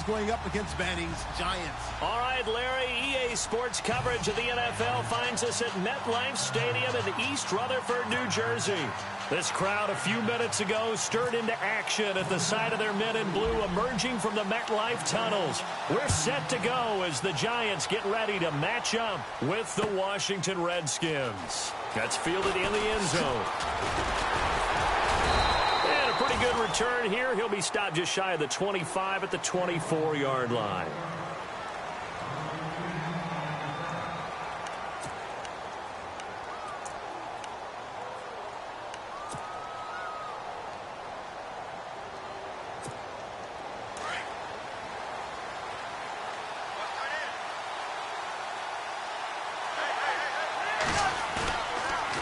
going up against Manning's Giants. All right, Larry, EA Sports coverage of the NFL finds us at MetLife Stadium in East Rutherford, New Jersey. This crowd a few minutes ago stirred into action at the sight of their men in blue emerging from the MetLife tunnels. We're set to go as the Giants get ready to match up with the Washington Redskins. That's fielded in the end zone. And a pretty good return here. He'll be stopped just shy of the 25 at the 24-yard line.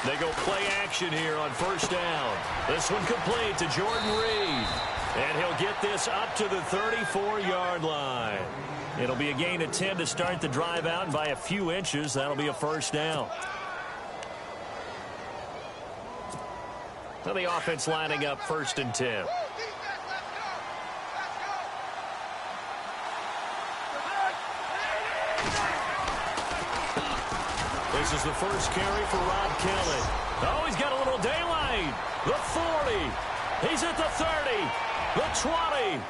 They go play action here on first down. This one complete to Jordan Reed. And he'll get this up to the 34-yard line. It'll be a gain of 10 to start the drive out, and by a few inches, that'll be a first down. So the offense lining up 1st and 10. This is the first carry for Rob Kelly. Oh, he's got a little daylight. The 40. He's at the 30. The 20.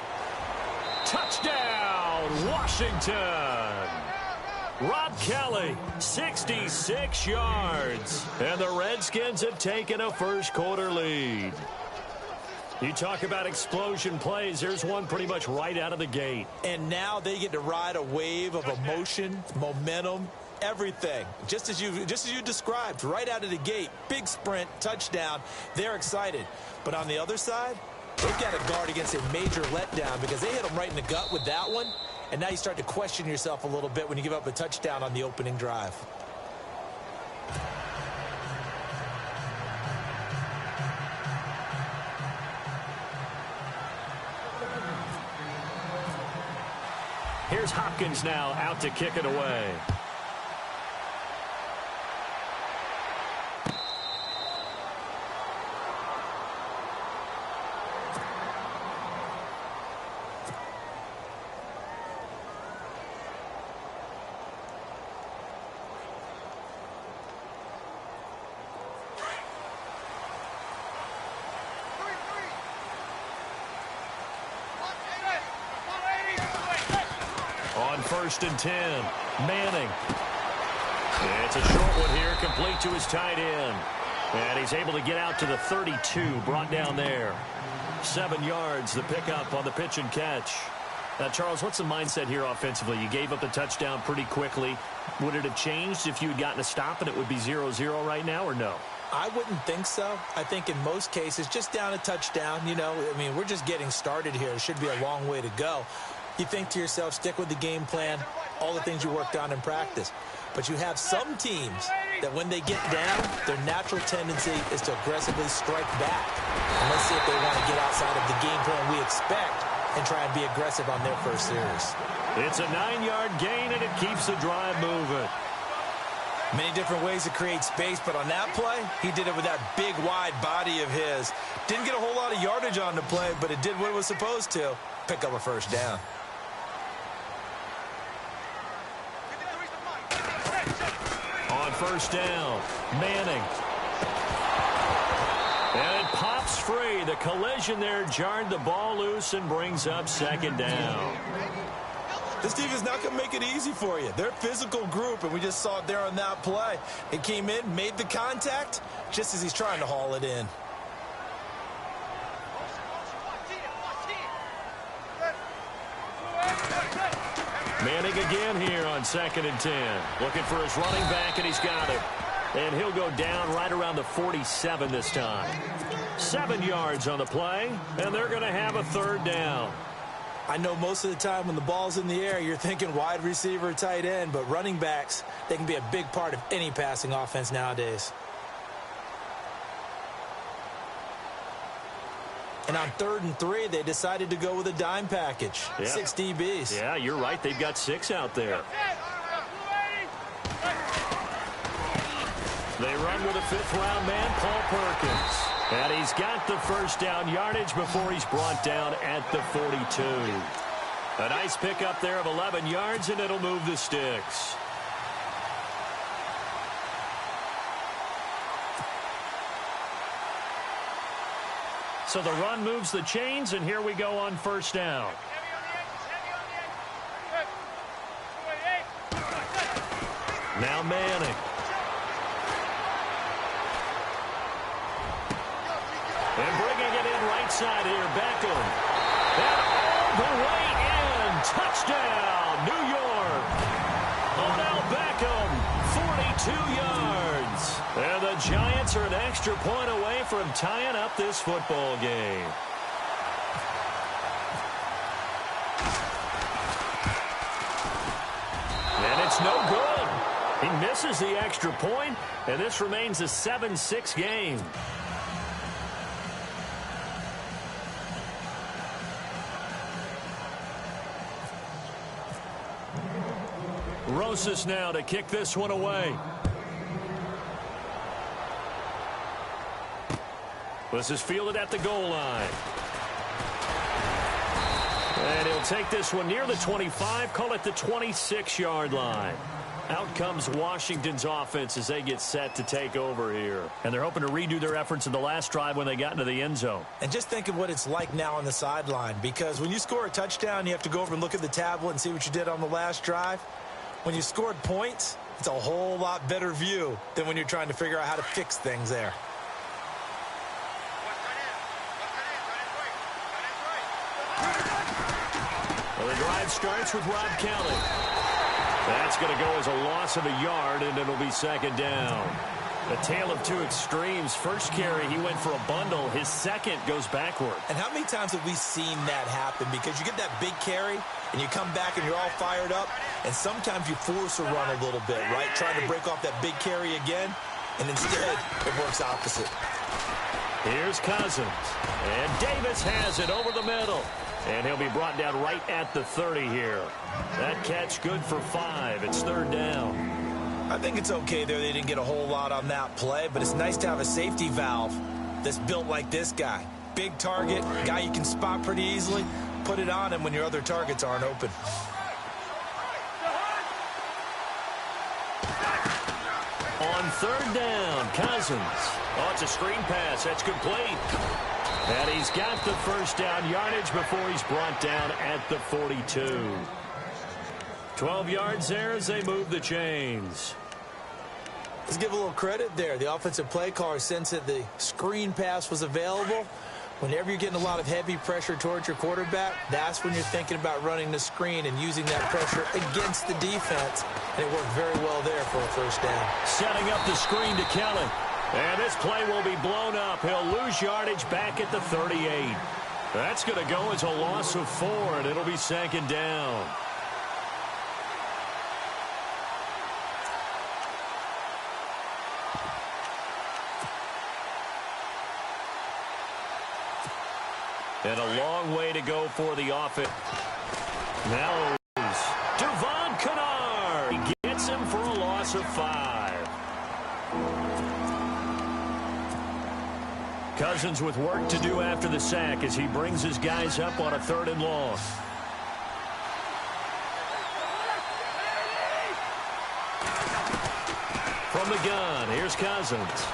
Touchdown, Washington. Rob Kelly, 66 yards. And the Redskins have taken a first-quarter lead. You talk about explosion plays. Here's one pretty much right out of the gate. And now they get to ride a wave of emotion, momentum, everything. Just as you described, right out of the gate. Big sprint, touchdown. They're excited. But on the other side, they've got to guard against a major letdown because they hit them right in the gut with that one. And now you start to question yourself a little bit when you give up a touchdown on the opening drive. Here's Hopkins now out to kick it away. First and 10. Manning. It's a short one here, complete to his tight end. And he's able to get out to the 32, brought down there. 7 yards, the pickup on the pitch and catch. Now, Charles, what's the mindset here offensively? You gave up the touchdown pretty quickly. Would it have changed if you had gotten a stop and it would be 0-0 right now, or no? I wouldn't think so. I think in most cases, just down a touchdown, you know, I mean, we're just getting started here. It should be a long way to go. You think to yourself, stick with the game plan, all the things you worked on in practice. But you have some teams that when they get down, their natural tendency is to aggressively strike back. And let's see if they want to get outside of the game plan we expect and try and be aggressive on their first series. It's a 9-yard gain, and it keeps the drive moving. Many different ways to create space, but on that play, he did it with that big, wide body of his. Didn't get a whole lot of yardage on the play, but it did what it was supposed to. Pick up a first down. On first down, Manning. And it pops free. The collision there jarred the ball loose and brings up 2nd down. This team is not going to make it easy for you. They're a physical group, and we just saw it there on that play. It came in, made the contact, just as he's trying to haul it in. Manning again here on 2nd and 10. Looking for his running back, and he's got it. And he'll go down right around the 47 this time. 7 yards on the play, and they're going to have a 3rd down. I know most of the time when the ball's in the air, you're thinking wide receiver, tight end, but running backs, they can be a big part of any passing offense nowadays. And on 3rd and 3, they decided to go with a dime package. Yeah. 6 DBs. Yeah, you're right. They've got 6 out there. They run with a 5th-round man, Paul Perkins. And he's got the first down yardage before he's brought down at the 42. A nice pickup there of 11 yards, and it'll move the sticks. So the run moves the chains, and here we go on first down. Now Manning. And bringing it in right side here, Beckham. And all the way in. Touchdown, New York. Odell Beckham, 42 yards. And the Giants are an extra point away from tying up this football game. And it's no good. He misses the extra point, and this remains a 7-6 game. Rosas now to kick this one away. This is fielded at the goal line. And he'll take this one near the 25, call it the 26-yard line. Out comes Washington's offense as they get set to take over here. And they're hoping to redo their efforts in the last drive when they got into the end zone. And just think of what it's like now on the sideline, because when you score a touchdown, you have to go over and look at the tablet and see what you did on the last drive. When you scored points, it's a whole lot better view than when you're trying to figure out how to fix things there. Well, the drive starts with Rob Kelly. That's going to go as a loss of a yard, and it'll be second down. A tale of two extremes. First carry, he went for a bundle. His second goes backward. And how many times have we seen that happen? Because you get that big carry, and you come back and you're all fired up, and sometimes you force a run a little bit, right? Trying to break off that big carry again, and instead it works opposite. Here's Cousins. And Davis has it over the middle. And he'll be brought down right at the 30 here. That catch good for 5. It's third down. I think it's okay there. They didn't get a whole lot on that play, but it's nice to have a safety valve that's built like this guy. Big target, guy you can spot pretty easily. Put it on him when your other targets aren't open. On third down, Cousins. Oh, it's a screen pass. That's complete. And he's got the first down yardage before he's brought down at the 42. 12 yards there as they move the chains. Let's give a little credit there. The offensive play caller sensed that the screen pass was available. Whenever you're getting a lot of heavy pressure towards your quarterback, that's when you're thinking about running the screen and using that pressure against the defense. And it worked very well there for a first down. Setting up the screen to Kelly. And this play will be blown up. He'll lose yardage back at the 38. That's going to go as a loss of 4, and it'll be second down. And a long way to go for the offense. Now Devon Kennard. He gets him for a loss of 5. Cousins with work to do after the sack as he brings his guys up on a 3rd and long. From the gun, here's Cousins.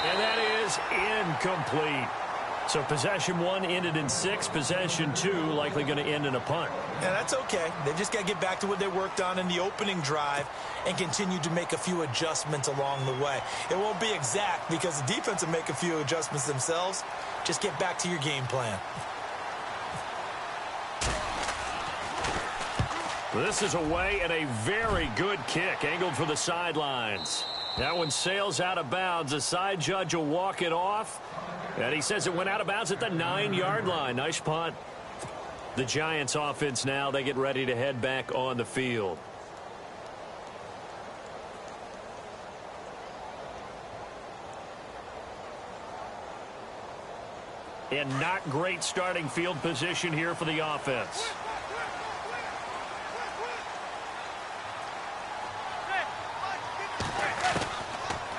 And that is incomplete. So possession 1 ended in 6. Possession 2 likely going to end in a punt. Yeah, that's okay. They just got to get back to what they worked on in the opening drive and continue to make a few adjustments along the way. It won't be exact because the defense will make a few adjustments themselves. Just get back to your game plan. This is away and a very good kick angled for the sidelines. That one sails out of bounds. The side judge will walk it off. And he says it went out of bounds at the 9-yard line. Nice punt. The Giants offense now, they get ready to head back on the field. And not great starting field position here for the offense.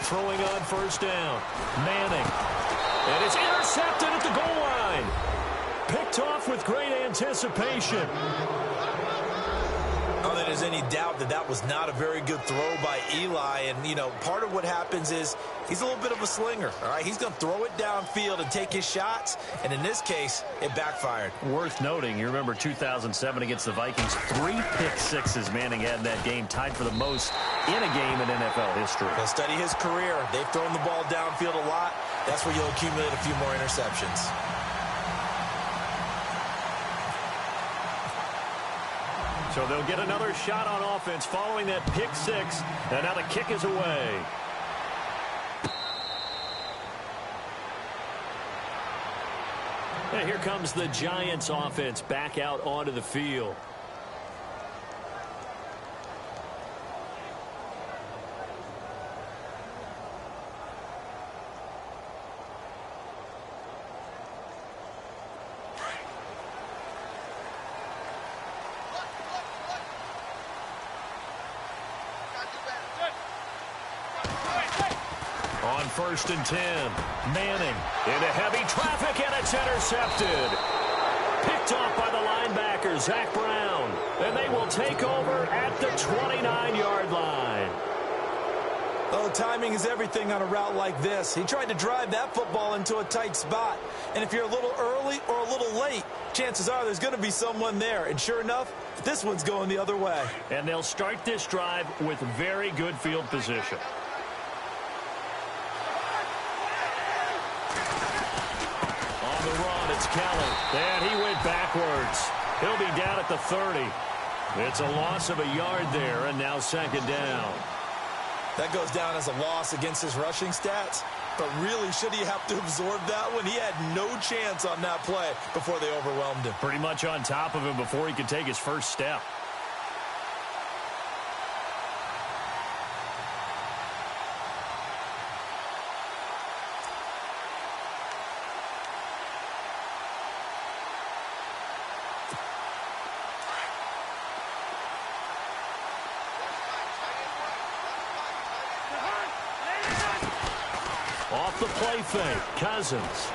Throwing on first down. Manning. And it's intercepted at the goal line. Picked picked off with great anticipation. I don't think there's any doubt that that was not a very good throw by Eli. And, you know, part of what happens is he's a little bit of a slinger, all right? He's going to throw it downfield and take his shots. And in this case, it backfired. Worth noting, you remember 2007 against the Vikings, 3 pick sixes Manning had in that game, tied for the most in a game in NFL history. He'll study his career. They've thrown the ball downfield a lot. That's where you'll accumulate a few more interceptions. So they'll get another shot on offense following that pick six. And now the kick is away. And here comes the Giants offense back out onto the field. On 1st and 10, Manning into heavy traffic, and it's intercepted. Picked off by the linebacker, Zach Brown. And they will take over at the 29-yard line. Oh, timing is everything on a route like this. He tried to drive that football into a tight spot. And if you're a little early or a little late, chances are there's going to be someone there. And sure enough, this one's going the other way. And they'll start this drive with very good field position. On the run, it's Kelly. And he went backwards. He'll be down at the 30. It's a loss of a yard there, and now 2nd down. That goes down as a loss against his rushing stats. But really, should he have to absorb that one? He had no chance on that play before they overwhelmed him. Pretty much on top of him before he could take his first step. Off the play fake, Cousins.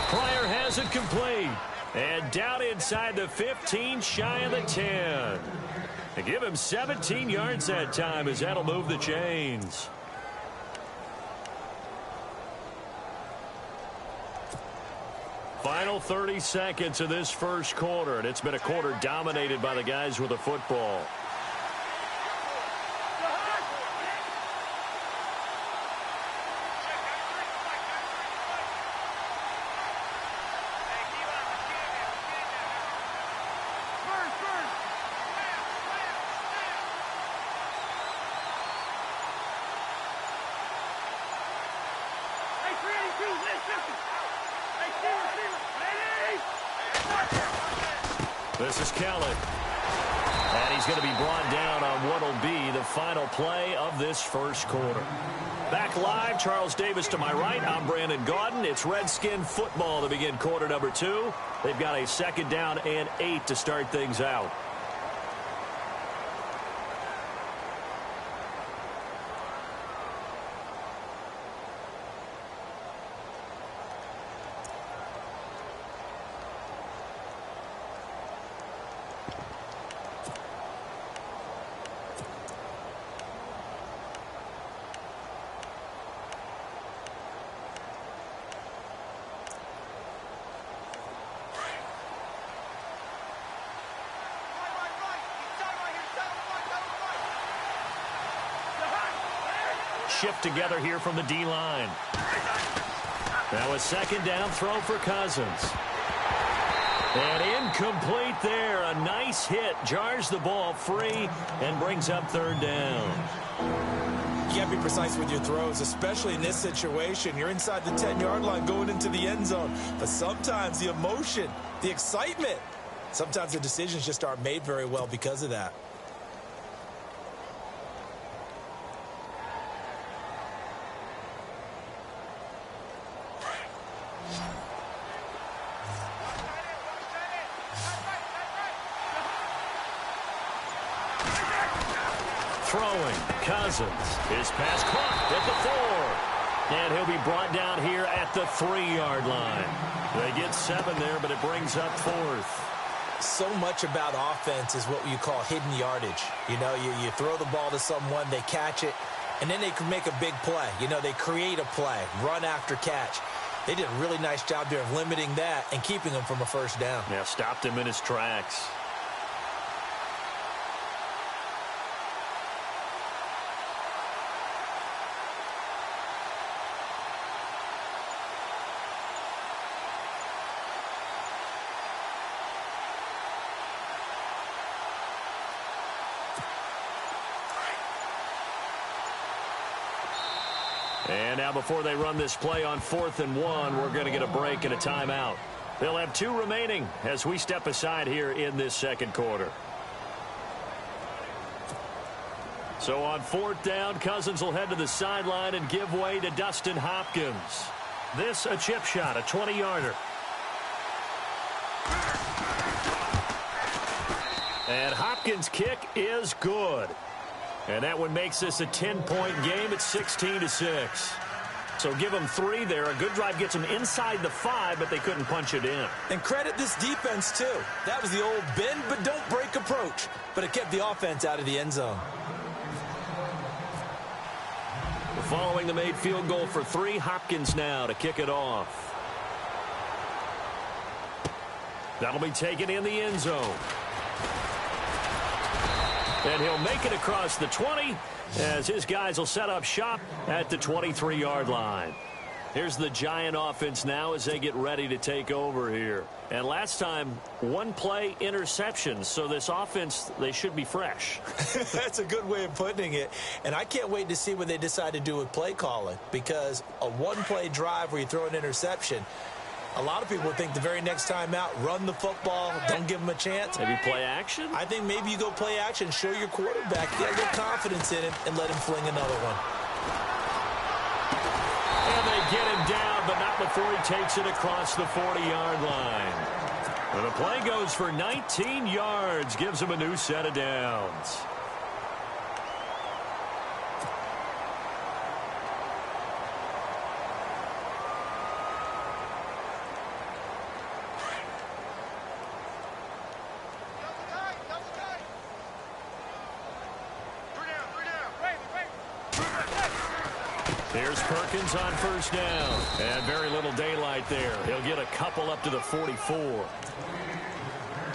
Pryor has it complete. And down inside the 15, shy of the 10. They give him 17 yards that time as that'll move the chains. Final 30 seconds of this first quarter, and it's been a quarter dominated by the guys with the football. This is Kelly. And he's going to be brought down on what will be the final play of this first quarter. Back live, Charles Davis to my right. I'm Brandon Gaudin. It's Redskin football to begin quarter number 2. They've got a 2nd down and 8 to start things out. Shift together here from the D-line. Now a 2nd down throw for Cousins. And incomplete there. A nice hit. Jars the ball free and brings up 3rd down. You can't be precise with your throws, especially in this situation. You're inside the 10-yard line going into the end zone. But sometimes the emotion, the excitement, sometimes the decisions just aren't made very well because of that. Throwing, Cousins. His pass caught at the 4. And he'll be brought down here at the 3-yard line. They get 7 there, but it brings up 4th. So much about offense is what you call hidden yardage. You know, you throw the ball to someone, they catch it, and then they can make a big play. You know, they create a play, run after catch. They did a really nice job there of limiting that and keeping him from a first down. Yeah, stopped him in his tracks. And now before they run this play on 4th and 1, we're going to get a break and a timeout. They'll have 2 remaining as we step aside here in this second quarter. So on 4th down, Cousins will head to the sideline and give way to Dustin Hopkins. This a chip shot, a 20-yarder. And Hopkins' kick is good. And that one makes this a 10-point game at 16-6. So give them 3 there. A good drive gets them inside the 5, but they couldn't punch it in. And credit this defense, too. That was the old bend but don't break approach. But it kept the offense out of the end zone. Following the made field goal for 3, Hopkins now to kick it off. That'll be taken in the end zone. And he'll make it across the 20 as his guys will set up shop at the 23-yard line. Here's the Giant offense now as they get ready to take over here. And last time, 1-play interceptions. So this offense, they should be fresh. That's a good way of putting it. And I can't wait to see what they decide to do with play calling. Because a 1-play drive where you throw an interception, a lot of people think the very next time out, run the football, don't give them a chance. Maybe play action? I think maybe you go play action, show your quarterback, get a little confidence in him, and let him fling another one. And they get him down, but not before he takes it across the 40-yard line. And the play goes for 19 yards, gives him a new set of downs. Here's Perkins on first down. And very little daylight there. He'll get a couple up to the 44. Well,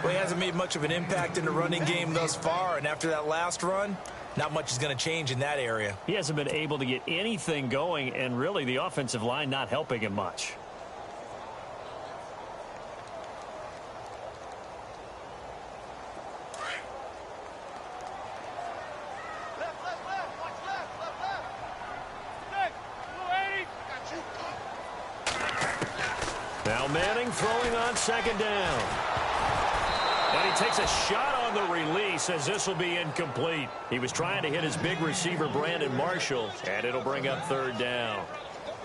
he hasn't made much of an impact in the running game thus far. And after that last run, not much is going to change in that area. He hasn't been able to get anything going. And really, the offensive line not helping him much. Now Manning throwing on second down. And he takes a shot on the release as this will be incomplete. He was trying to hit his big receiver, Brandon Marshall, and it'll bring up third down.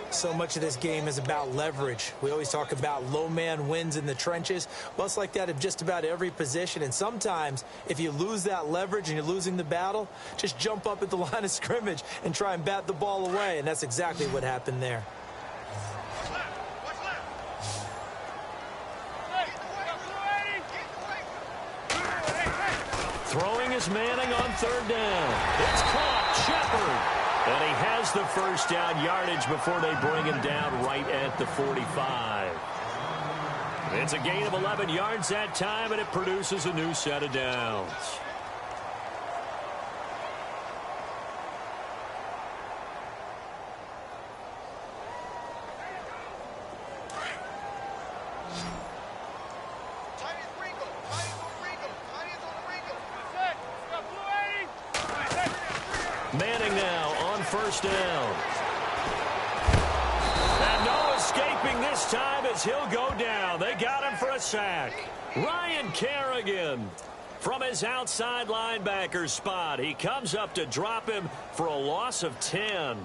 So much of this game is about leverage. We always talk about low man wins in the trenches. Well, it's like that of just about every position. And sometimes, if you lose that leverage and you're losing the battle, just jump up at the line of scrimmage and try and bat the ball away. And that's exactly what happened there. Throwing is Manning on third down. It's caught. Shepard. And he has the first down yardage before they bring him down right at the 45. It's a gain of 11 yards that time, and it produces a new set of downs. Manning now on first down. And no escaping this time as he'll go down. They got him for a sack. Ryan Kerrigan from his outside linebacker spot. He comes up to drop him for a loss of 10.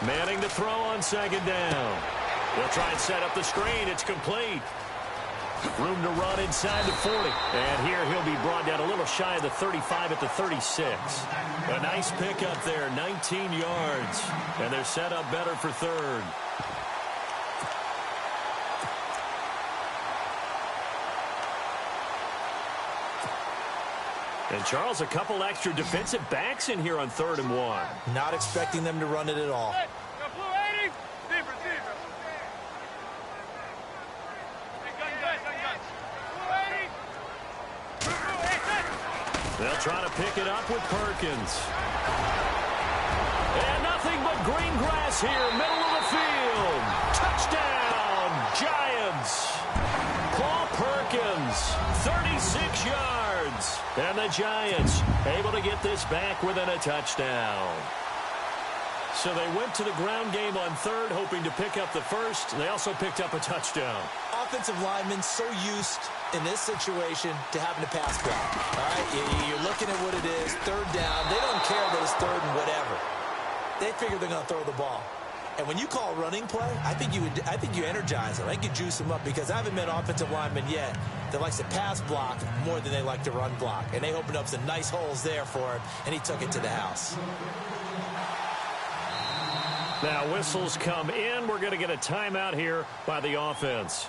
Manning to throw on second down. They'll try and set up the screen. It's complete. Room to run inside the 40. And here he'll be brought down a little shy of the 35 at the 36. A nice pickup there, 19 yards. And they're set up better for third. And, Charles, a couple extra defensive backs in here on 3rd and 1. Not expecting them to run it at all. They'll try to pick it up with Perkins. And nothing but green grass here, middle of the field. Touchdown, Giants. Paul Perkins, 36 yards. And the Giants able to get this back within a touchdown. So they went to the ground game on 3rd, hoping to pick up the first. They also picked up a touchdown. Offensive linemen so used in this situation to having to pass block. All right, you're looking at what it is, 3rd down. They don't care that it's 3rd and whatever. They figure they're going to throw the ball. And when you call a running play, I think you energize them. I think you juice them up, because I haven't met offensive linemen yet that likes to pass block more than they like to run block. And they opened up some nice holes there for him, and he took it to the house. Now whistles come in. We're going to get a timeout here by the offense.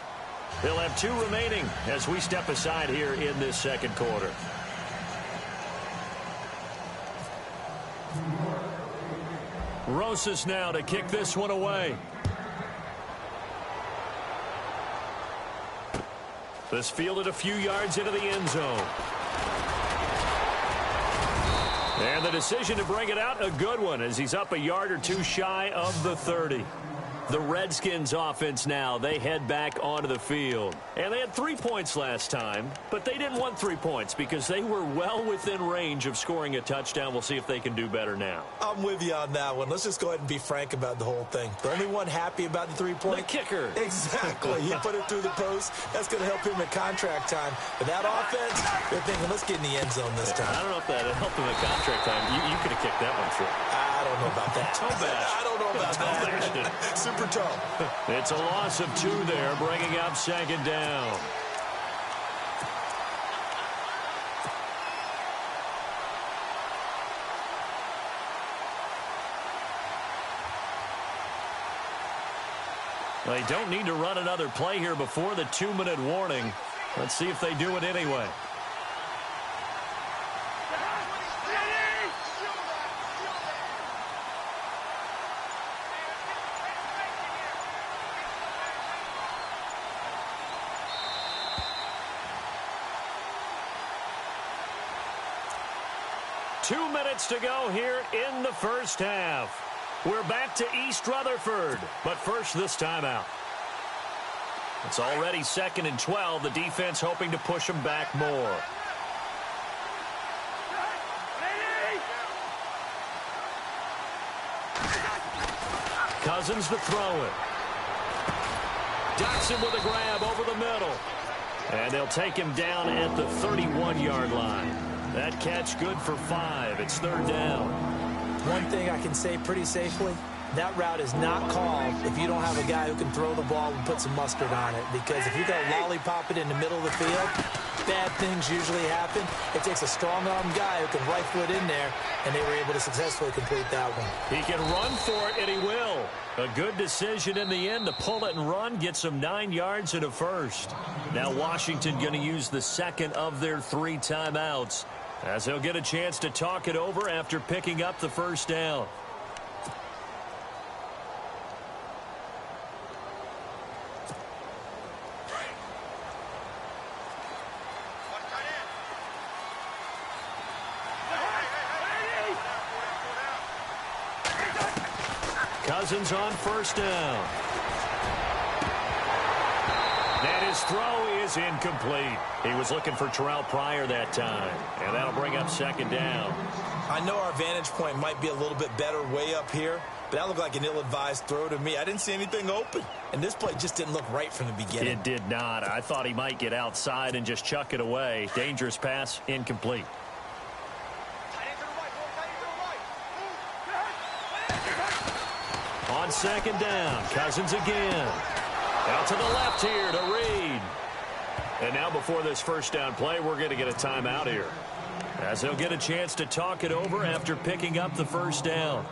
They'll have 2 remaining as we step aside here in this second quarter. Rosas now to kick this one away. This fielded a few yards into the end zone. And the decision to bring it out, a good one, as he's up a yard or 2 shy of the 30. The Redskins offense now, they head back onto the field. And they had 3 points last time, but they didn't want 3 points because they were well within range of scoring a touchdown. We'll see if they can do better now. I'm with you on that one. Let's just go ahead and be frank about the whole thing. The only one happy about the 3-point? The kicker. Exactly. He put it through the post. That's going to help him at contract time. But that offense, they're thinking, let's get in the end zone this time. I don't know if that helped him at contract time. You could have kicked that one through. I don't know about that. Toe bash. I don't know about that. Super toe. It's a loss of 2 there, bringing up second down. They don't need to run another play here before the 2-minute warning. Let's see if they do it anyway. Two minutes to go here in the first half. We're back to East Rutherford, but first this timeout. It's already 2nd and 12. The defense hoping to push them back more. Cousins to throw it. Dotson with a grab over the middle. And they'll take him down at the 31-yard line. That catch good for 5. It's 3rd down. One thing I can say pretty safely, that route is not called if you don't have a guy who can throw the ball and put some mustard on it. Because if you got to lollipop it in the middle of the field, bad things usually happen. It takes a strong-arm guy who can rifle it in there, and they were able to successfully complete that one. He can run for it, and he will. A good decision in the end to pull it and run, get some 9 yards and a first. Now Washington going to use the second of their 3 timeouts, as he'll get a chance to talk it over after picking up the first down. Cousins on first down. And his throw is incomplete. He was looking for Terrell Pryor that time. And that'll bring up second down. I know our vantage point might be a little bit better way up here, but that looked like an ill-advised throw to me. I didn't see anything open. And this play just didn't look right from the beginning. It did not. I thought he might get outside and just chuck it away. Dangerous pass, incomplete. On second down, Cousins again. Out to the left here to Reed. And now before this first down play, we're going to get a timeout here, as they'll get a chance to talk it over after picking up the first down.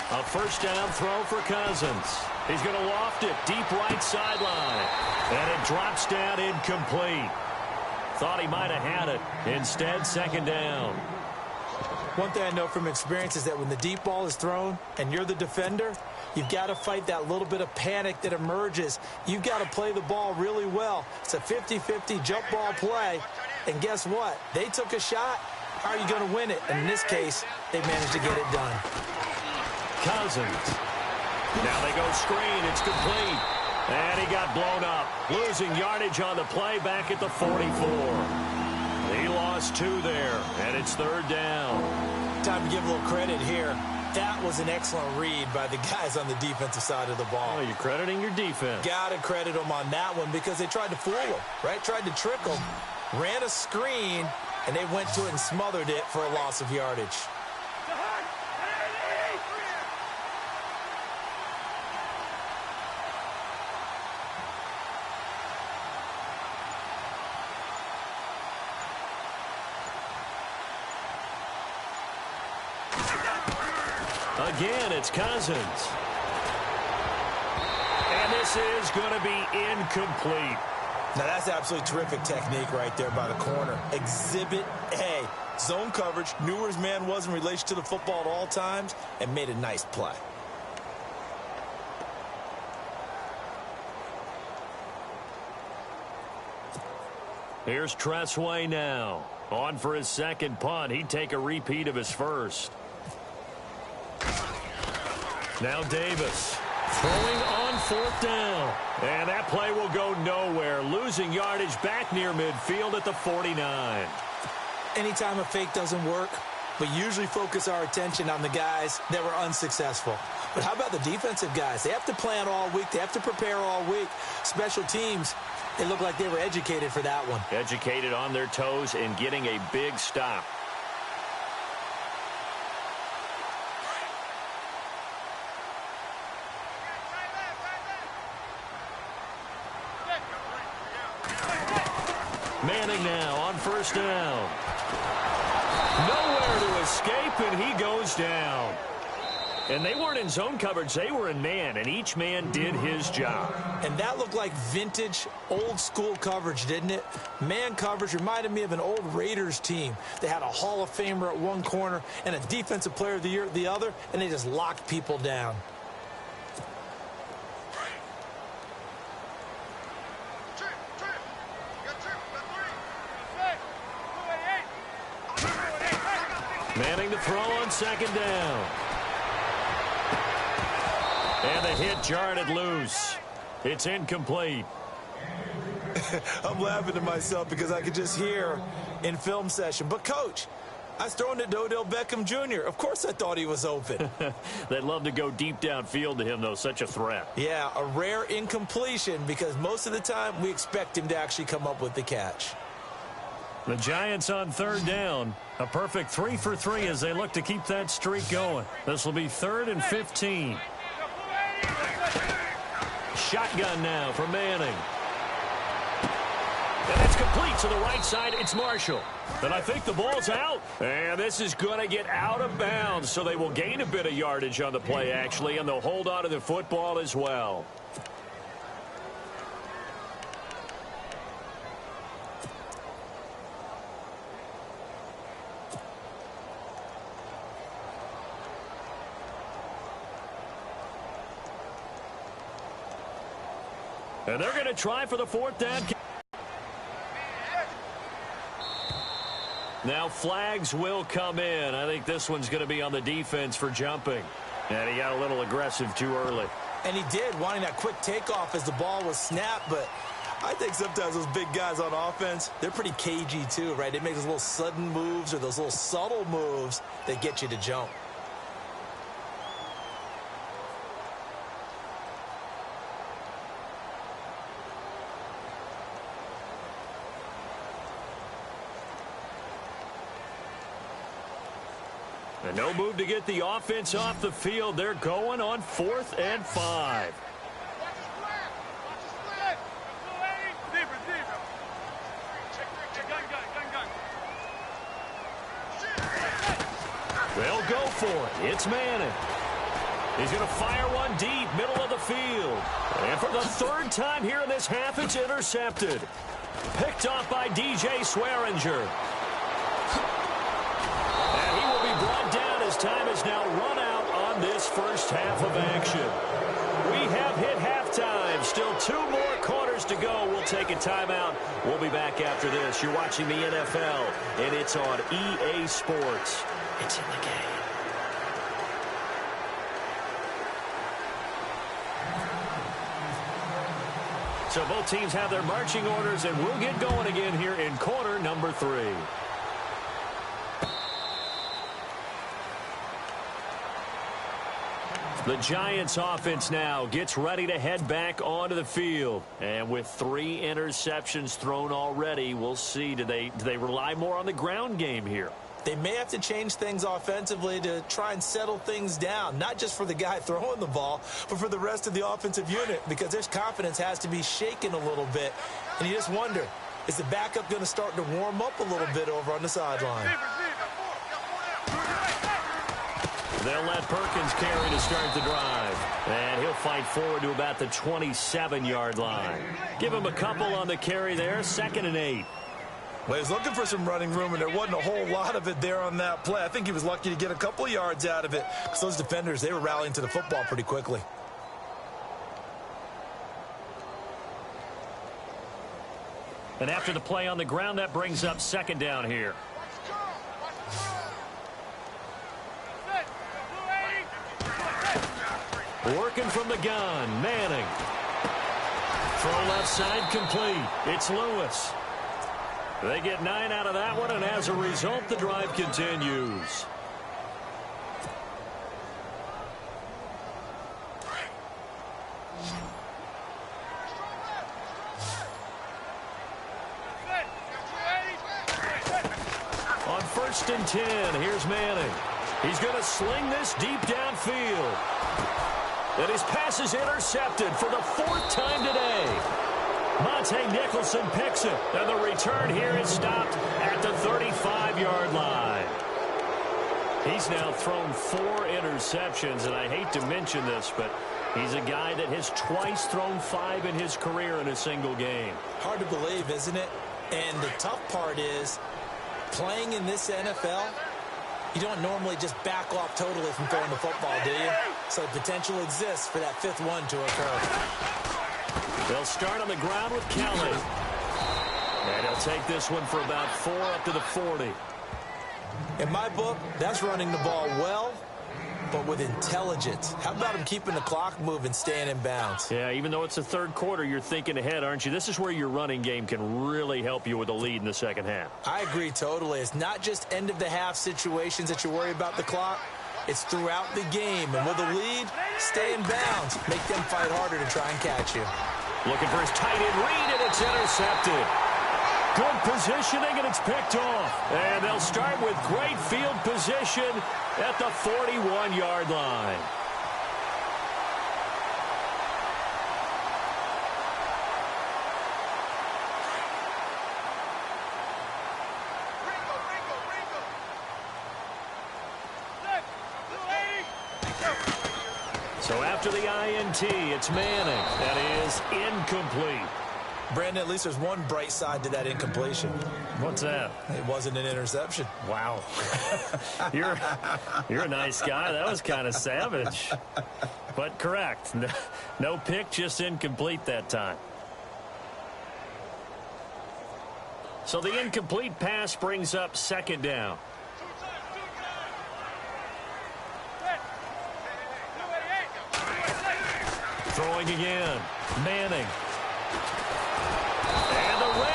A first down throw for Cousins. He's going to loft it deep right sideline. And it drops down incomplete. Thought he might have had it. Instead, second down. One thing I know from experience is that when the deep ball is thrown and you're the defender, you've got to fight that little bit of panic that emerges. You've got to play the ball really well. It's a 50-50 jump ball play. And guess what? They took a shot. How are you going to win it? And in this case, they managed to get it done. Cousins. Now they go screen. It's complete. And he got blown up. Losing yardage on the play back at the 44. He lost 2 there, and it's third down. Time to give a little credit here. That was an excellent read by the guys on the defensive side of the ball. Oh, you're crediting your defense. Got to credit them on that one because they tried to fool them, right? Tried to trick them. Ran a screen, and they went to it and smothered it for a loss of yardage. Again, it's Cousins. And this is going to be incomplete. Now, that's absolutely terrific technique right there by the corner. Exhibit A. Zone coverage, knew where his man was in relation to the football at all times, and made a nice play. Here's Tressway now. On for his second punt. He'd take a repeat of his first. Now Davis throwing on fourth down. And that play will go nowhere. Losing yardage back near midfield at the 49. Anytime a fake doesn't work, we usually focus our attention on the guys that were unsuccessful. But how about the defensive guys? They have to plan all week. They have to prepare all week. Special teams, they look like they were educated for that one. Educated on their toes and getting a big stop. Manning now on first down. Nowhere to escape, and he goes down. And they weren't in zone coverage. They were in man, and each man did his job. And that looked like vintage, old-school coverage, didn't it? Man coverage reminded me of an old Raiders team. They had a Hall of Famer at one corner and a Defensive Player of the Year at the other, and they just locked people down. Manning to throw on second down. And the hit jarred it loose. It's incomplete. I'm laughing to myself because I could just hear in film session. But, Coach, I was throwing it to Odell Beckham Jr. Of course I thought he was open. They'd love to go deep downfield to him, though. Such a threat. Yeah, a rare incompletion because most of the time we expect him to actually come up with the catch. The Giants on third down. A perfect 3 for 3 as they look to keep that streak going. This will be 3rd and 15. Shotgun now for Manning. And it's complete to the right side. It's Marshall. And I think the ball's out. And this is going to get out of bounds, so they will gain a bit of yardage on the play, actually, and they'll hold on to the football as well. And they're going to try for the fourth down. Now flags will come in. I think this one's going to be on the defense for jumping. And he got a little aggressive too early. And he did, wanting that quick takeoff as the ball was snapped. But I think sometimes those big guys on offense, they're pretty cagey too, right? They make those little sudden moves or those little subtle moves that get you to jump. And no move to get the offense off the field. They're going on 4th and 5. They'll go for it. It's Madden. He's going to fire one deep, middle of the field. And for the 3rd time here in this half, it's intercepted. Picked off by DJ Swearinger. And he will be brought down as time is now run out on this first half of action. We have hit halftime. Still 2 more quarters to go. We'll take a timeout. We'll be back after this. You're watching the NFL, and it's on EA Sports. It's in the game. So both teams have their marching orders, and we'll get going again here in quarter number 3. The Giants offense now gets ready to head back onto the field. And with 3 interceptions thrown already, we'll see, do they rely more on the ground game here? They may have to change things offensively to try and settle things down, not just for the guy throwing the ball, but for the rest of the offensive unit, because their confidence has to be shaken a little bit. And you just wonder, is the backup going to start to warm up a little bit over on the sideline? They'll let Perkins carry to start the drive. And he'll fight forward to about the 27-yard line. Give him a couple on the carry there, 2nd and 8. Well, he was looking for some running room, and there wasn't a whole lot of it there on that play. I think he was lucky to get a couple of yards out of it, because those defenders, they were rallying to the football pretty quickly. And after the play on the ground, that brings up 2nd down here. Working from the gun, Manning. Throw left side complete. It's Lewis. They get 9 out of that one, and as a result, the drive continues. On 1st and 10, here's Manning. He's going to sling this deep downfield. And his pass is intercepted for the 4th time today. Monte Nicholson picks it, and the return here is stopped at the 35-yard line. He's now thrown 4 interceptions, and I hate to mention this, but he's a guy that has twice thrown 5 in his career in a single game. Hard to believe, isn't it? And the tough part is, playing in this NFL, you don't normally just back off totally from throwing the football, do you? So potential exists for that 5th one to occur. They'll start on the ground with Kelly. And he'll take this one for about 4 up to the 40. In my book, that's running the ball well, but with intelligence. How about him keeping the clock moving, staying in bounds? Yeah, even though it's the 3rd quarter, you're thinking ahead, aren't you? This is where your running game can really help you with a lead in the 2nd half. I agree totally. It's not just end-of-the-half situations that you worry about the clock. It's throughout the game. And with a lead, stay in bounds. Make them fight harder to try and catch you. Looking for his tight end read, and it's intercepted. Good positioning, and it's picked off. And they'll start with great field position at the 41-yard line. So after the INT, it's Manning. That is incomplete. Brandon, at least there's one bright side to that incompletion. What's that? It wasn't an interception. Wow. You're a nice guy. That was kind of savage. But correct. No pick, just incomplete that time. So the incomplete pass brings up 2nd down. Throwing again. Manning.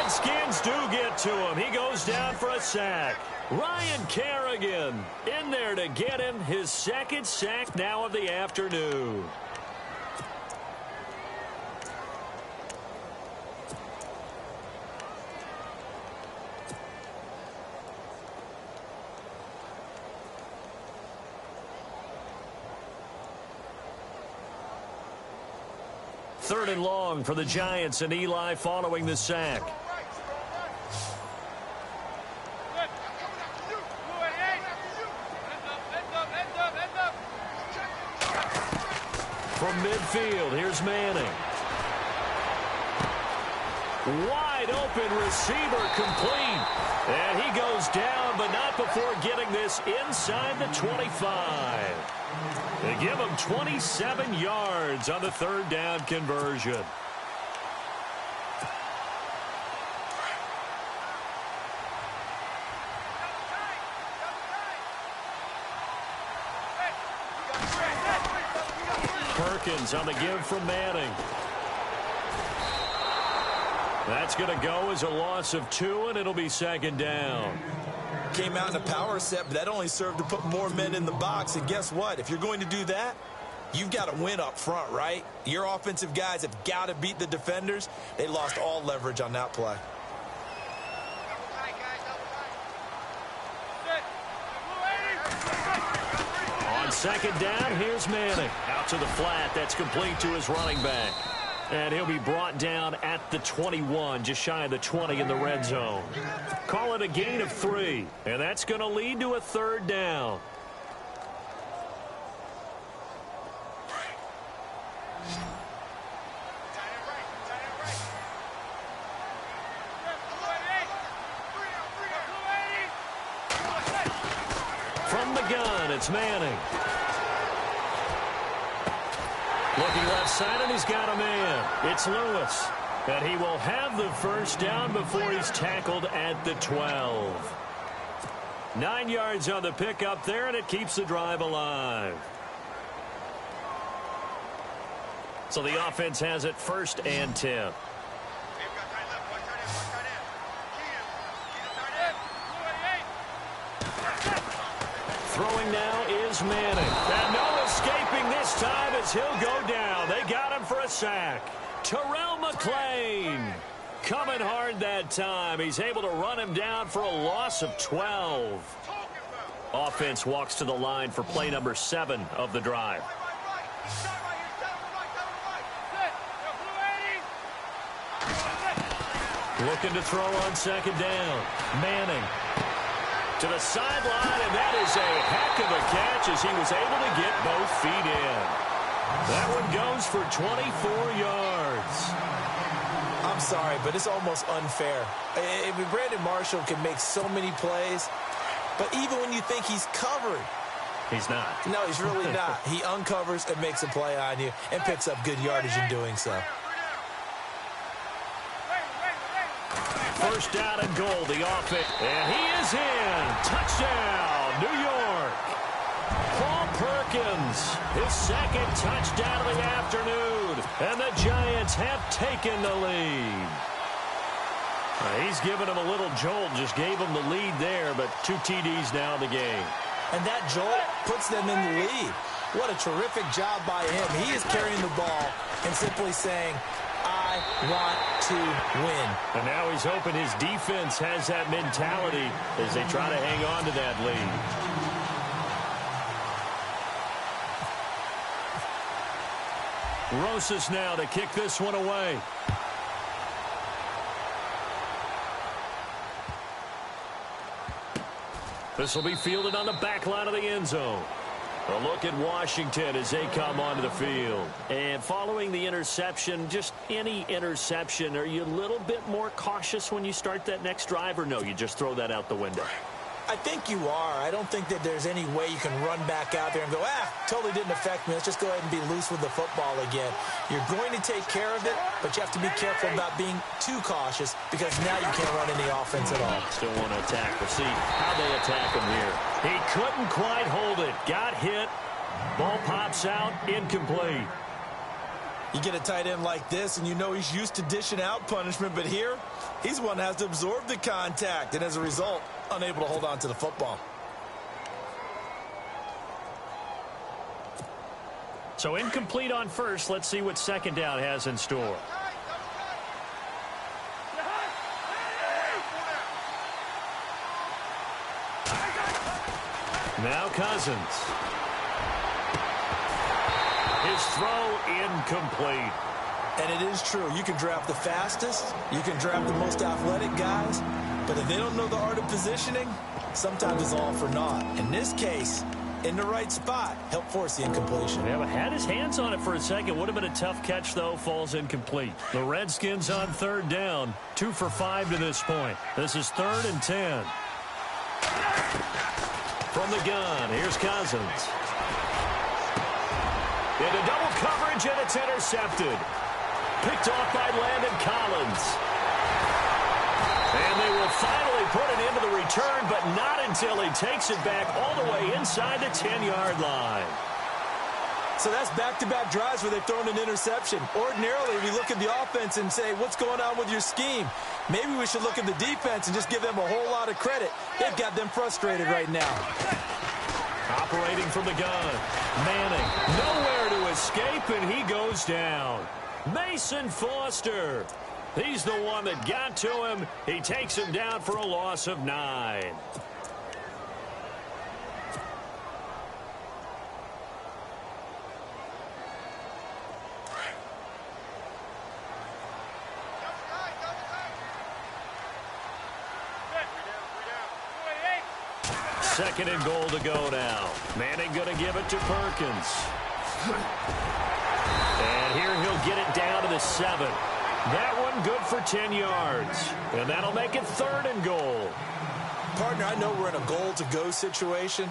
Redskins do get to him. He goes down for a sack. Ryan Kerrigan in there to get him his second sack now of the afternoon. Third and long for the Giants, and Eli following the sack. From midfield, here's Manning. Wide open receiver complete. And he goes down, but not before getting this inside the 25. They give him 27 yards on the third down conversion. Perkins on the give from Manning. That's going to go as a loss of 2, and it'll be second down. Came out in a power set, but that only served to put more men in the box. And guess what? If you're going to do that, you've got to win up front, right? Your offensive guys have got to beat the defenders. They lost all leverage on that play. On second down, here's Manning. Out to the flat. That's complete to his running back. And he'll be brought down at the 21, just shy of the 20 in the red zone. Call it a gain of 3, and that's going to lead to a third down. From the gun, it's Manning. Looking left side, and he's got a man. It's Lewis. And he will have the first down before he's tackled at the 12. 9 yards on the pickup there, and it keeps the drive alive. So the offense has it 1st and 10. Throwing now is Manning. And no escaping this time as he'll go down. They got him for a sack. Terrell McClain coming hard that time. He's able to run him down for a loss of 12. Offense walks to the line for play number 7 of the drive. Looking to throw on second down. Manning to the sideline, and that is a heck of a catch as he was able to get both feet in. That one goes for 24 yards. I'm sorry, but it's almost unfair. Brandon Marshall can make so many plays, but even when you think he's covered, he's not. No, he's really not. He uncovers and makes a play on you and picks up good yardage in doing so. First down and goal, the offense. And he is in. Touchdown, New York. Paul Perkins, his second touchdown of the afternoon. And the Giants have taken the lead. He's given him a little jolt, just gave him the lead there, but 2 TDs now in the game. And that jolt puts them in the lead. What a terrific job by him. He is carrying the ball and simply saying, I want to win. And now he's hoping his defense has that mentality as they try to hang on to that lead. Rosas now to kick this one away. This will be fielded on the back line of the end zone. A look at Washington as they come onto the field. And following the interception, just any interception, are you a little bit more cautious when you start that next drive, or no, you just throw that out the window? I think you are. I don't think that there's any way you can run back out there and go, totally didn't affect me. Let's just go ahead and be loose with the football again. You're going to take care of it, but you have to be careful about being too cautious because now you can't run any offense at all. Still want to attack. We'll see how they attack him here. He couldn't quite hold it. Got hit. Ball pops out. Incomplete. You get a tight end like this, and you know he's used to dishing out punishment, but here He's the one that has to absorb the contact, and as a result, unable to hold on to the football. So incomplete on first. Let's see what second down has in store. Now Cousins. His throw incomplete. And it is true. You can draft the fastest. You can draft the most athletic guys. But if they don't know the art of positioning, sometimes it's all for naught. In this case, in the right spot, help force the incompletion. Yeah, but had his hands on it for a second. Would have been a tough catch, though. Falls incomplete. The Redskins on third down. 2 for 5 to this point. This is 3rd and 10. From the gun, here's Cousins. Into double coverage, and it's intercepted. Picked off by Landon Collins. And they will finally put it into the return, but not until he takes it back all the way inside the 10-yard line. So that's back-to-back drives where they've thrown an interception. Ordinarily, we look at the offense and say, what's going on with your scheme? Maybe we should look at the defense and just give them a whole lot of credit. They've got them frustrated right now. Operating from the gun. Manning, nowhere to escape, and he goes down. Mason Foster. He's the one that got to him. He takes him down for a loss of 9. Second and goal to go now. Manning going to give it to Perkins. And here he'll get it down to the 7. That one good for 10 yards. And that'll make it 3rd and goal. Partner, I know we're in a goal-to-go situation,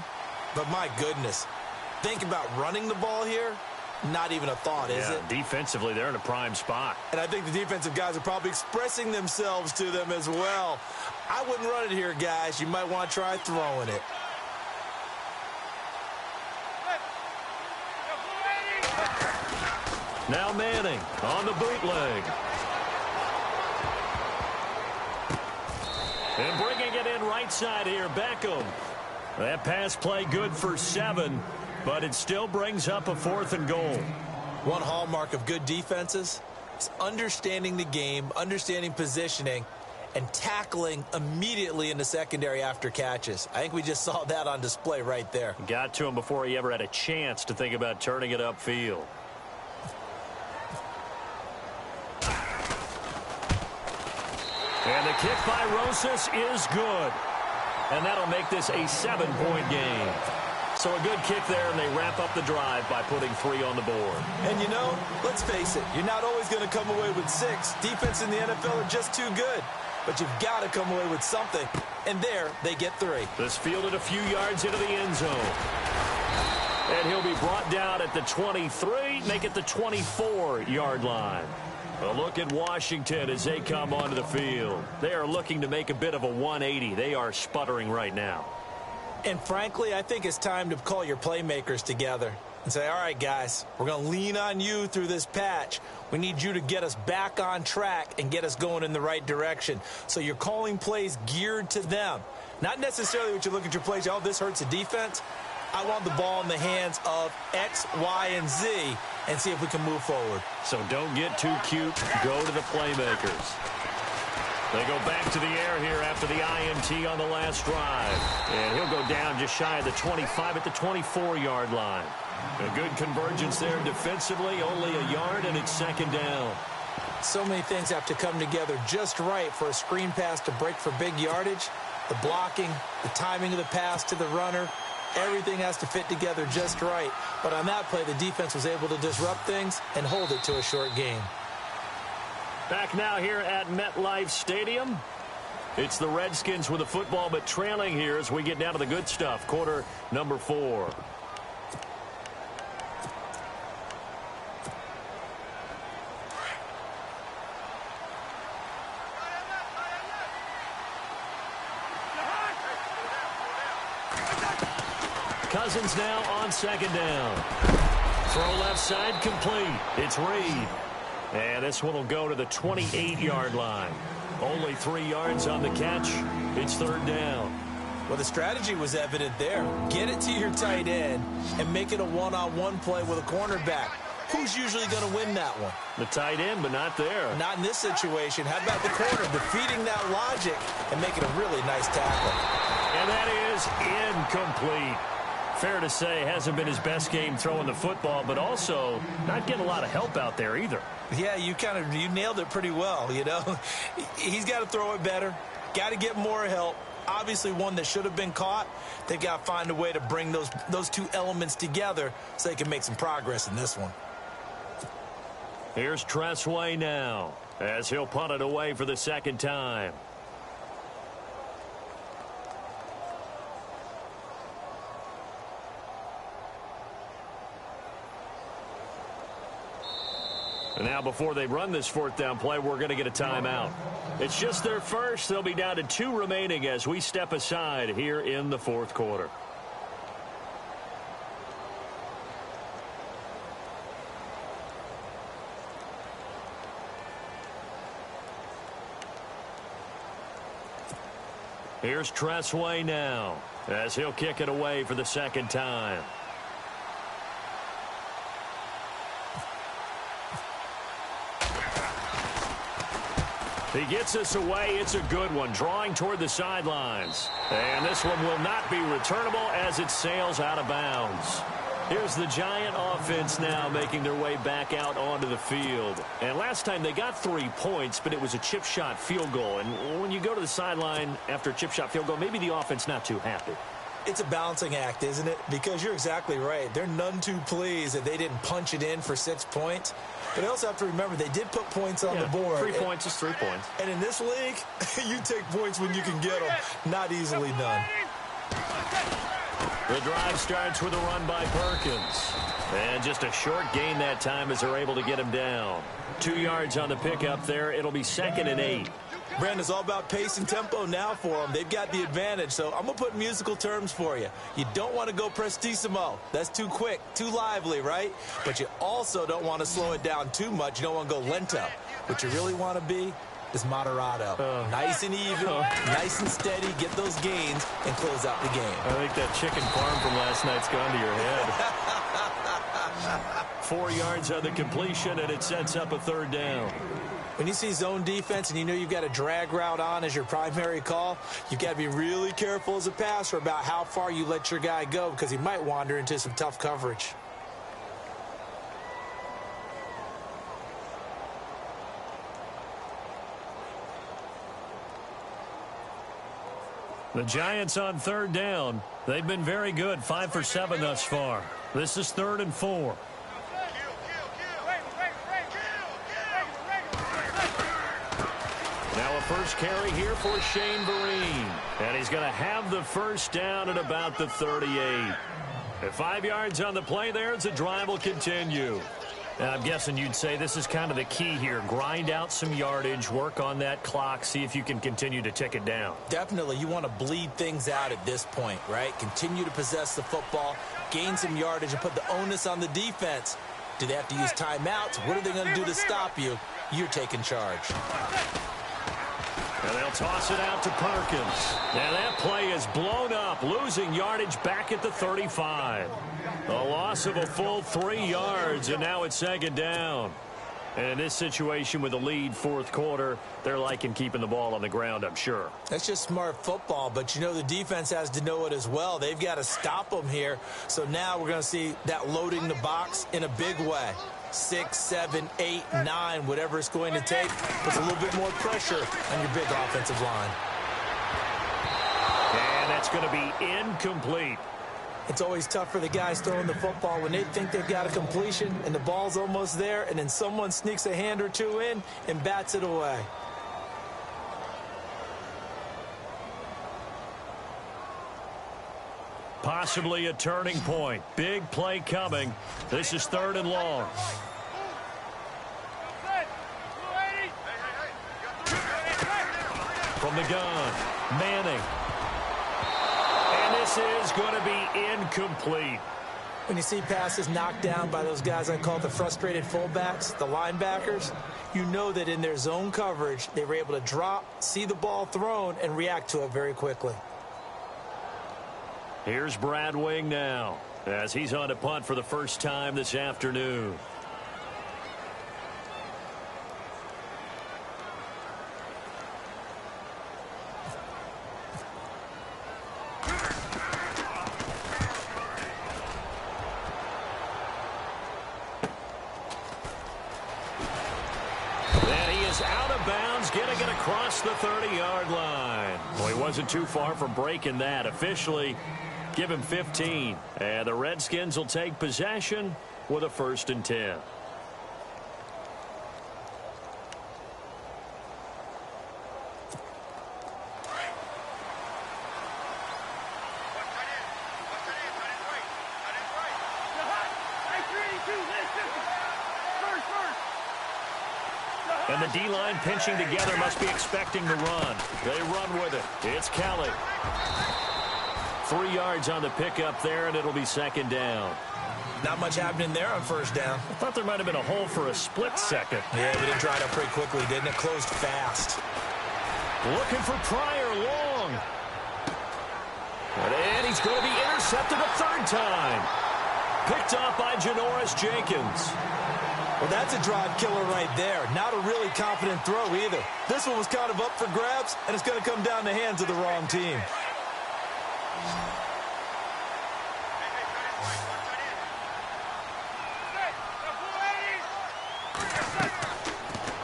but my goodness, think about running the ball here. Not even a thought, is it? Defensively, they're in a prime spot. And I think the defensive guys are probably expressing themselves to them as well. I wouldn't run it here, guys. You might want to try throwing it. Now Manning on the bootleg. And bringing it in right side here, Beckham. That pass play good for 7, but it still brings up a 4th and goal. One hallmark of good defenses is understanding the game, understanding positioning, and tackling immediately in the secondary after catches. I think we just saw that on display right there. Got to him before he ever had a chance to think about turning it upfield. And the kick by Rosas is good. And that'll make this a 7-point game. So a good kick there, and they wrap up the drive by putting 3 on the board. And, you know, let's face it, you're not always going to come away with 6. Defense in the NFL are just too good. But you've got to come away with something. And there, they get 3. This fielded a few yards into the end zone. And he'll be brought down at the 23, make it the 24-yard line. A look at Washington as they come onto the field. They are looking to make a bit of a 180. They are sputtering right now. And frankly, I think it's time to call your playmakers together and say, all right, guys, we're going to lean on you through this patch. We need you to get us back on track and get us going in the right direction. So you're calling plays geared to them. Not necessarily what you look at your plays, oh, this hurts the defense. I want the ball in the hands of X, Y, and Z and see if we can move forward. So don't get too cute. Go to the playmakers. They go back to the air here after the INT on the last drive. And he'll go down just shy of the 25 at the 24-yard line. A good convergence there defensively, only a yard, and it's 2nd down. So many things have to come together just right for a screen pass to break for big yardage. The blocking, the timing of the pass to the runner, everything has to fit together just right. But on that play, the defense was able to disrupt things and hold it to a short game. Back now here at MetLife Stadium. It's the Redskins with the football, but trailing here as we get down to the good stuff. Quarter number 4. Cousins now on 2nd down. Throw left side complete. It's Reed. And this one will go to the 28-yard line. Only 3 yards on the catch. It's third down. Well, the strategy was evident there. Get it to your tight end and make it a one-on-one play with a cornerback. Who's usually going to win that one? The tight end, but not there. Not in this situation. How about the corner defeating that logic and making a really nice tackle? And that is incomplete. Fair to say, hasn't been his best game throwing the football, but also not getting a lot of help out there either. Yeah, you nailed it pretty well, you know. He's got to throw it better. Got to get more help. Obviously one that should have been caught. They've got to find a way to bring those two elements together so they can make some progress in this one. Here's Tressway now as he'll punt it away for the second time. And now before they run this fourth down play, we're going to get a timeout. It's just their first. They'll be down to 2 remaining as we step aside here in the fourth quarter. Here's Tressway now as he'll kick it away for the second time. He gets us away. It's a good one, drawing toward the sidelines. And this one will not be returnable as it sails out of bounds. Here's the Giant offense now making their way back out onto the field. And last time they got 3 points, but it was a chip shot field goal. And when you go to the sideline after a chip shot field goal, maybe the offense not too happy. It's a balancing act, isn't it? Because you're exactly right. They're none too pleased that they didn't punch it in for 6 points. But they also have to remember they did put points on the board. 3 points is 3 points. And in this league, you take points when you can get them. Not easily done. The drive starts with a run by Perkins. And just a short gain that time as they're able to get him down. 2 yards on the pickup there. It'll be 2nd and 8. Brandon, it's all about pace and tempo now for them. They've got the advantage, so I'm going to put musical terms for you. You don't want to go prestissimo. That's too quick, too lively, right? But you also don't want to slow it down too much. You don't want to go lento. What you really want to be is moderato. Nice and even, nice and steady, get those gains, and close out the game. I think that chicken parm from last night's gone to your head. 4 yards on the completion, and it sets up a third down. When you see zone defense and you know you've got a drag route on as your primary call, you've got to be really careful as a passer about how far you let your guy go because he might wander into some tough coverage. The Giants on third down. They've been very good, 5 for 7 thus far. This is 3rd and 4. Now a first carry here for Shane Vereen. And he's going to have the first down at about the 38. At 5 yards on the play there, the drive will continue. And I'm guessing you'd say this is kind of the key here. Grind out some yardage, work on that clock, see if you can continue to tick it down. Definitely. You want to bleed things out at this point, right? Continue to possess the football, gain some yardage, and put the onus on the defense. Do they have to use timeouts? What are they going to do to stop you? You're taking charge. And they'll toss it out to Perkins. Now that play is blown up, losing yardage back at the 35. A loss of a full 3 yards, and now it's 2nd down. And in this situation with the lead fourth quarter, they're liking keeping the ball on the ground, I'm sure. That's just smart football, but you know the defense has to know it as well. They've got to stop them here. So now we're going to see that loading the box in a big way. 6, 7, 8, 9, whatever it's going to take, puts a little bit more pressure on your big offensive line. And that's going to be incomplete. It's always tough for the guys throwing the football when they think they've got a completion and the ball's almost there, and then someone sneaks a hand or two in and bats it away. Possibly a turning point. Big play coming. This is 3rd and long. From the gun, Manning. And this is going to be incomplete. When you see passes knocked down by those guys I call the frustrated fullbacks, the linebackers, you know that in their zone coverage, they were able to drop, see the ball thrown, and react to it very quickly. Here's Brad Wing now, as he's on to punt for the first time this afternoon. Out of bounds, getting it across the 30-yard line. Well, he wasn't too far from breaking that. Officially, give him 15. And the Redskins will take possession with a 1st and 10. And the D-line pinching together must be expecting to run. They run with it. It's Kelly. 3 yards on the pickup there, and it'll be 2nd down. Not much happening there on 1st down. I thought there might have been a hole for a split second. Yeah, but it dried up pretty quickly, didn't it? Closed fast. Looking for Pryor long. And he's going to be intercepted a 3rd time. Picked off by Janoris Jenkins. Well, that's a drive killer right there. Not a really confident throw either. This one was kind of up for grabs, and it's going to come down the hands of the wrong team.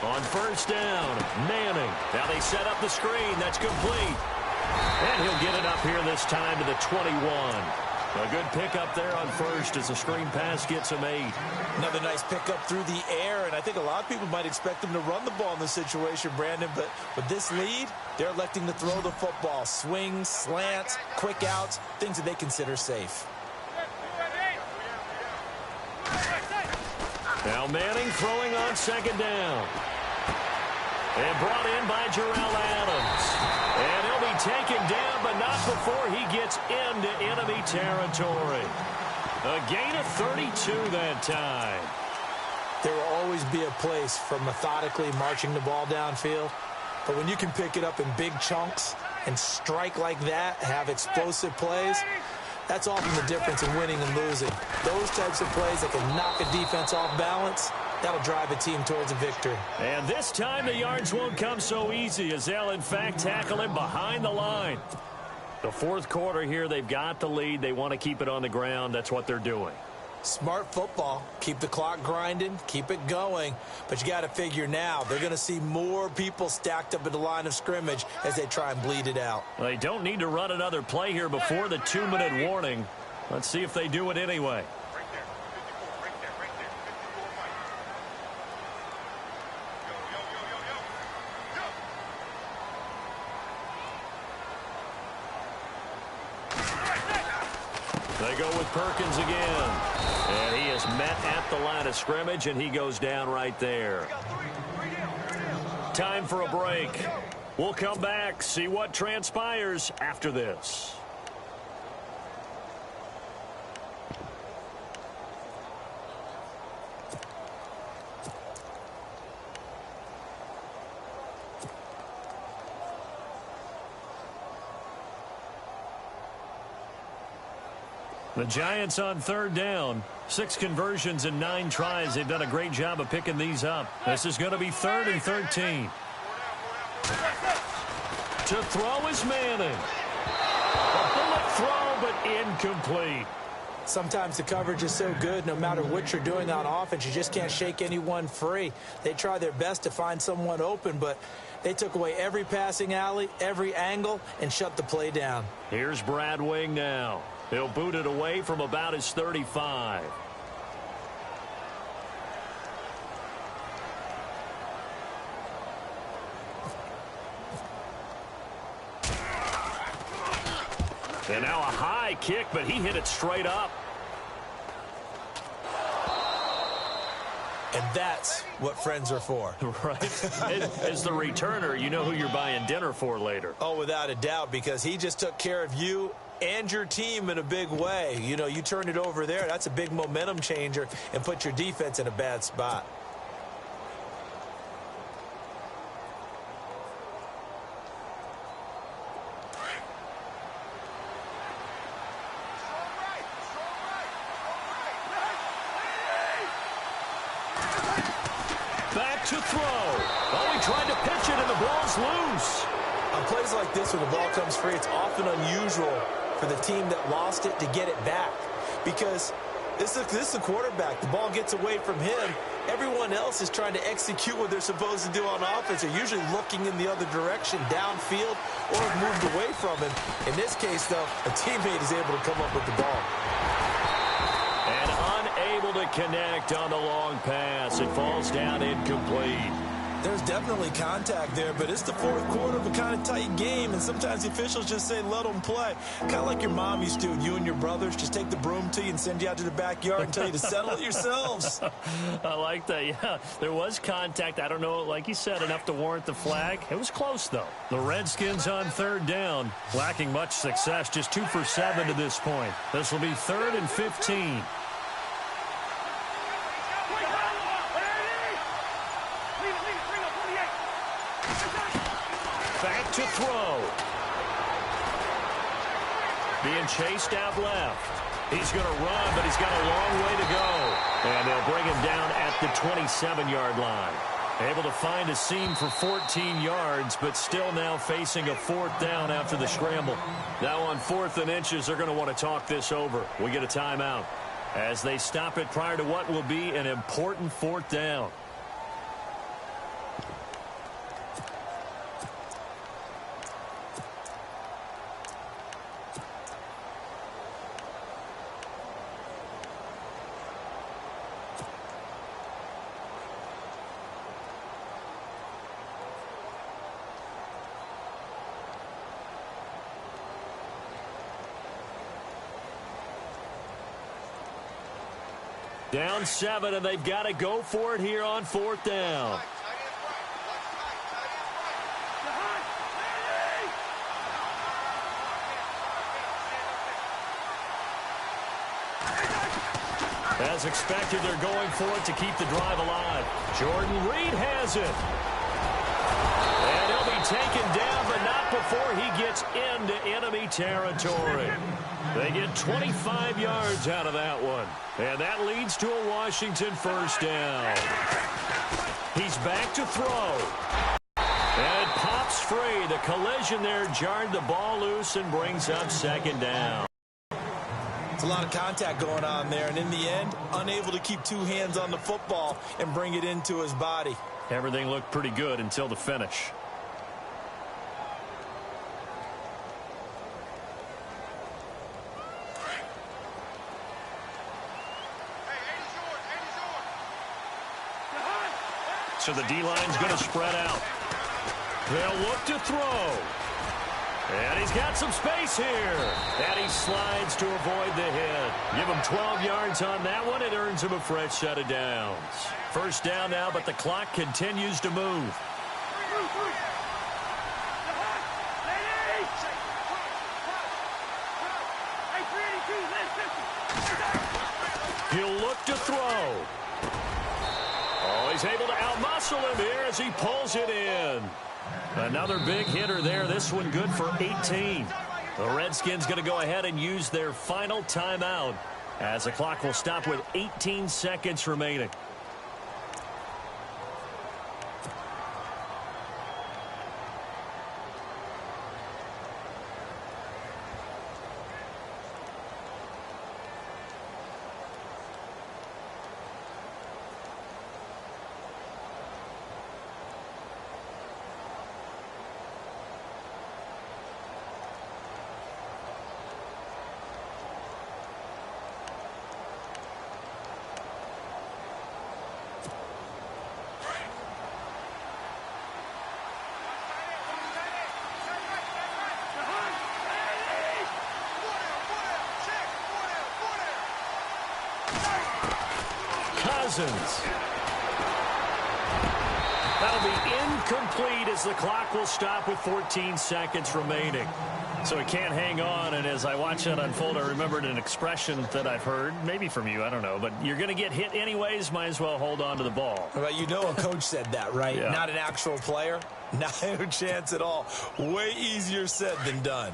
On 1st down, Manning. Now they set up the screen. That's complete. And he'll get it up here this time to the 21. A good pickup there on 1st as the screen pass gets him 8. Another nice pickup through the air, and I think a lot of people might expect him to run the ball in this situation, Brandon, but with this lead, they're electing to throw the football. Swings, slants, quick outs, things that they consider safe. Now Manning throwing on 2nd down. And brought in by Jarrell Adams. And he'll be taken down, but not before he gets into enemy territory. A gain of 32 that time. There will always be a place for methodically marching the ball downfield. But when you can pick it up in big chunks and strike like that, have explosive plays, that's often the difference in winning and losing. Those types of plays that can knock a defense off balance, that'll drive a team towards a victory. And this time the yards won't come so easy as they'll, in fact, tackle him behind the line. The 4th quarter here, they've got the lead. They want to keep it on the ground. That's what they're doing. Smart football. Keep the clock grinding. Keep it going. But you got to figure now they're going to see more people stacked up at the line of scrimmage as they try and bleed it out. Well, they don't need to run another play here before the 2-minute warning. Let's see if they do it anyway. They go with Perkins again. And he is met at the line of scrimmage, and he goes down right there. Time for a break. We'll come back, see what transpires after this. The Giants on 3rd down. 6 conversions and 9 tries. They've done a great job of picking these up. This is going to be 3rd and 13. To throw is Manning. A bullet throw, but incomplete. Sometimes the coverage is so good, no matter what you're doing on offense, you just can't shake anyone free. They try their best to find someone open, but they took away every passing alley, every angle, and shut the play down. Here's Brad Wing now. He'll boot it away from about his 35. And now a high kick, but he hit it straight up. And that's what friends are for. Right. As the returner, you know who you're buying dinner for later. Oh, without a doubt, because he just took care of you and your team in a big way. You know, you turn it over there, that's a big momentum changer and put your defense in a bad spot. Back to throw. Oh, he tried to pitch it, and the ball's loose. On plays like this where the ball comes free, it's often unusual for the team that lost it to get it back. Because this is the quarterback. The ball gets away from him. Everyone else is trying to execute what they're supposed to do on offense. They're usually looking in the other direction, downfield, or have moved away from him. In this case, though, a teammate is able to come up with the ball. And unable to connect on the long pass. It falls down incomplete. There's definitely contact there, but it's the fourth quarter of a kind of tight game, and sometimes the officials just say, let them play. Kind of like your mom used to, you and your brothers just take the broom to you and send you out to the backyard and tell you to settle it yourselves. I like that, yeah. There was contact. I don't know, like you said, enough to warrant the flag. It was close, though. The Redskins on third down, lacking much success, just 2 for 7 to this point. This will be 3rd and 15. Back to throw. Being chased out left. He's going to run, but he's got a long way to go. And they'll bring him down at the 27-yard line. Able to find a seam for 14 yards, but still now facing a 4th down after the scramble. Now on 4th and inches, they're going to want to talk this over. We get a timeout as they stop it prior to what will be an important 4th down. Down 7, and they've got to go for it here on 4th down. As expected, they're going for it to keep the drive alive. Jordan Reed has it. And he'll be taken down, but not before he gets into enemy territory. They get 25 yards out of that one. And that leads to a Washington 1st down. He's back to throw. And pops free. The collision there jarred the ball loose and brings up 2nd down. It's a lot of contact going on there, and in the end, unable to keep 2 hands on the football and bring it into his body. Everything looked pretty good until the finish. So the D-line's going to spread out. They'll look to throw. And he's got some space here. And he slides to avoid the hit. Give him 12 yards on that one. It earns him a fresh set of downs. 1st down now, but the clock continues to move. He'll look to throw. Oh, he's able to outmuscle him here as he pulls it in. Another big hitter there. This one good for 18. The Redskins going to go ahead and use their final timeout as the clock will stop with 18 seconds remaining. That'll be incomplete as the clock will stop with 14 seconds remaining. So he can't hang on, and as I watch that unfold, I remembered an expression that I've heard, maybe from you, I don't know, but you're going to get hit anyways, might as well hold on to the ball. Well, you know a coach said that, right? Yeah. Not an actual player. No chance at all. Way easier said than done.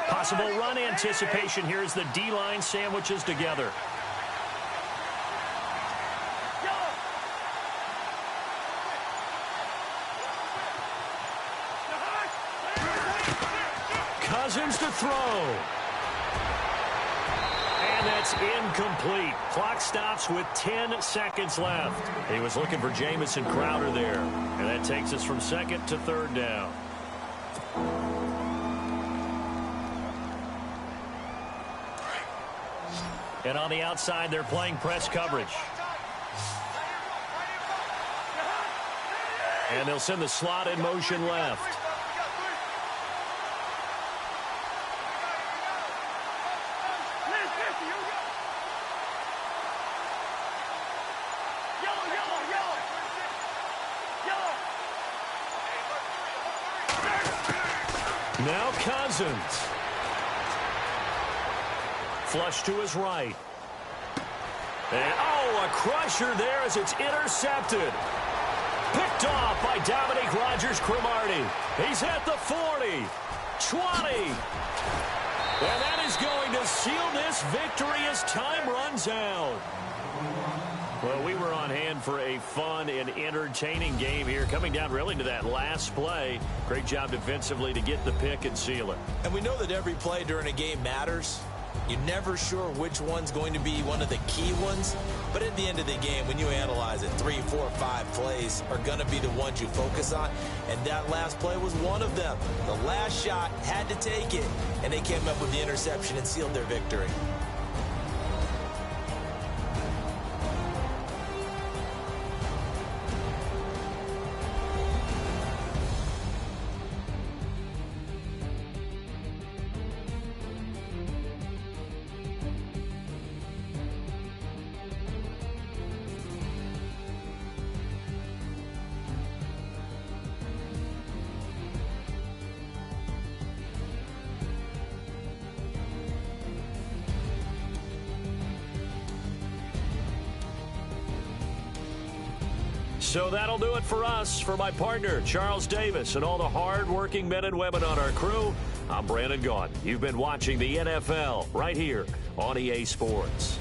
Possible run anticipation here as the D-line sandwiches together. Cousins to throw. And that's incomplete. Clock stops with 10 seconds left. He was looking for Jamison Crowder there. And that takes us from second to third down. And on the outside, they're playing press coverage. And they'll send the slot in motion left. Now Cousins. Flush to his right. And, a crusher there as it's intercepted. Picked off by Dominique Rodgers-Cromartie. He's at the 40, 20. And that is going to seal this victory as time runs out. Well, we were on hand for a fun and entertaining game here, coming down really to that last play. Great job defensively to get the pick and seal it. And we know that every play during a game matters. You're never sure which one's going to be one of the key ones. But at the end of the game, when you analyze it, 3, 4, 5 plays are going to be the ones you focus on. And that last play was one of them. The last shot had to take it. And they came up with the interception and sealed their victory. So that'll do it for us. For my partner, Charles Davis, and all the hard-working men and women on our crew, I'm Brandon Gaudin. You've been watching the NFL right here on EA Sports.